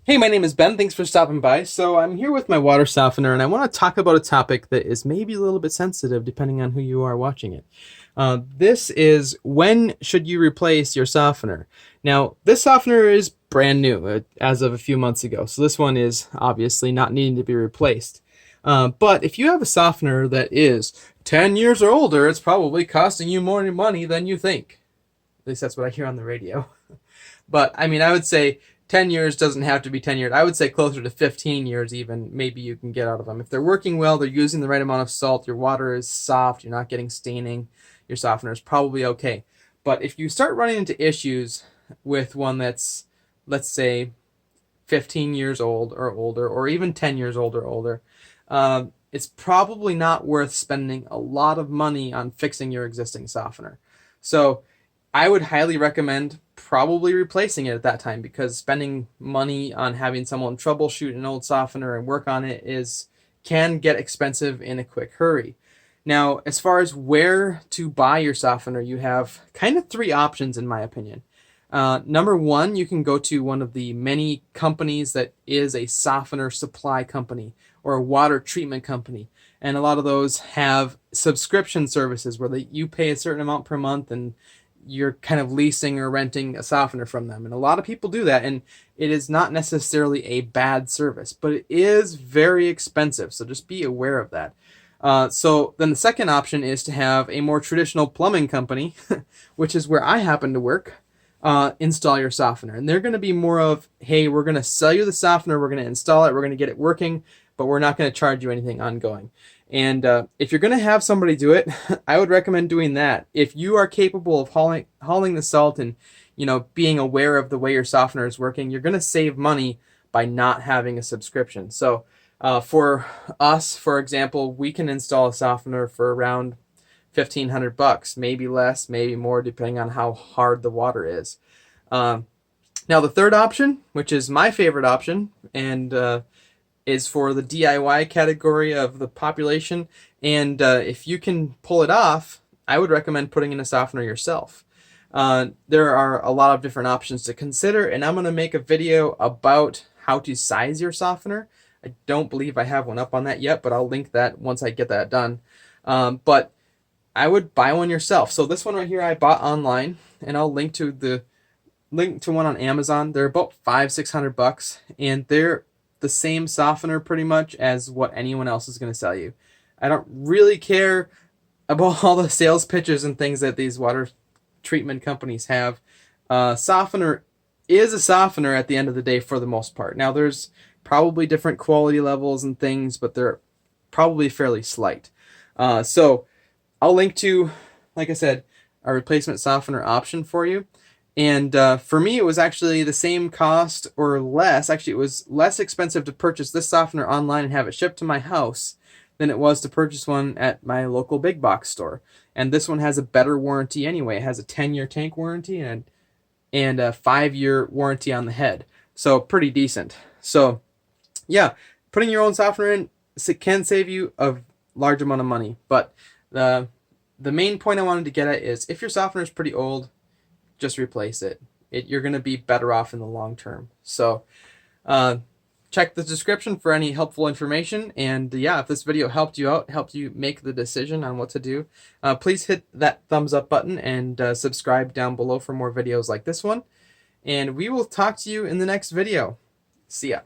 Hey, my name is Ben. Thanks for stopping by. So, I'm here with my water softener, and I want to talk about a topic that is maybe a little bit sensitive depending on who you are watching it. This is when should you replace your softener? Now, this softener is brand new as of a few months ago, so this one is obviously not needing to be replaced. But if you have a softener that is 10 years or older, it's probably costing you more money than you think. At least that's what I hear on the radio. But I mean, I would say 10 years doesn't have to be 10 years. I would say closer to 15 years, even, maybe you can get out of them. If they're working well, they're using the right amount of salt, your water is soft, you're not getting staining, your softener is probably okay. But if you start running into issues with one that's, let's say, 15 years old or older, or even 10 years old or older, it's probably not worth spending a lot of money on fixing your existing softener. So I would highly recommend probably replacing it at that time, because spending money on having someone troubleshoot an old softener and work on it is can get expensive in a quick hurry. Now, as far as where to buy your softener, you have kind of three options in my opinion. Number one, you can go to one of the many companies that is a softener supply company or a water treatment company. And a lot of those have subscription services where you pay a certain amount per month and you're kind of leasing or renting a softener from them. And a lot of people do that, and it is not necessarily a bad service, but it is very expensive. So just be aware of that. So then the second option is to have a more traditional plumbing company, which is where I happen to work, install your softener. And they're going to be more of, hey, we're going to sell you the softener, we're going to install it, we're going to get it working, but we're not going to charge you anything ongoing. And if you're going to have somebody do it, I would recommend doing that. If you are capable of hauling the salt and being aware of the way your softener is working, you're going to save money by not having a subscription. So for us, for example, we can install a softener for around $1,500, maybe less, maybe more, depending on how hard the water is. Um, Now the third option, which is my favorite option, and is for the DIY category of the population. And if you can pull it off, I would recommend putting in a softener yourself. There are a lot of different options to consider, and I'm going to make a video about how to size your softener. I don't believe I have one up on that yet, but I'll link that once I get that done. But I would buy one yourself. So this one right here I bought online, and I'll link to one on Amazon. They're about $500-600, and they're the same softener pretty much as what anyone else is going to sell you. I don't really care about all the sales pitches and things that these water treatment companies have. Softener is a softener at the end of the day for the most part. Now there's probably different quality levels and things, but they're probably fairly slight. So I'll link to, like I said, a replacement softener option for you. And for me, it was actually the same cost or less. Actually, it was less expensive to purchase this softener online and have it shipped to my house than it was to purchase one at my local big box store. And this one has a better warranty anyway. It has a 10-year tank warranty and a 5-year warranty on the head. So pretty decent. So yeah, putting your own softener in can save you a large amount of money. But the main point I wanted to get at is, if your softener is pretty old, just replace it. You're going to be better off in the long term. So check the description for any helpful information. And yeah, if this video helped you out, helped you make the decision on what to do, please hit that thumbs up button and subscribe down below for more videos like this one. And we will talk to you in the next video. See ya.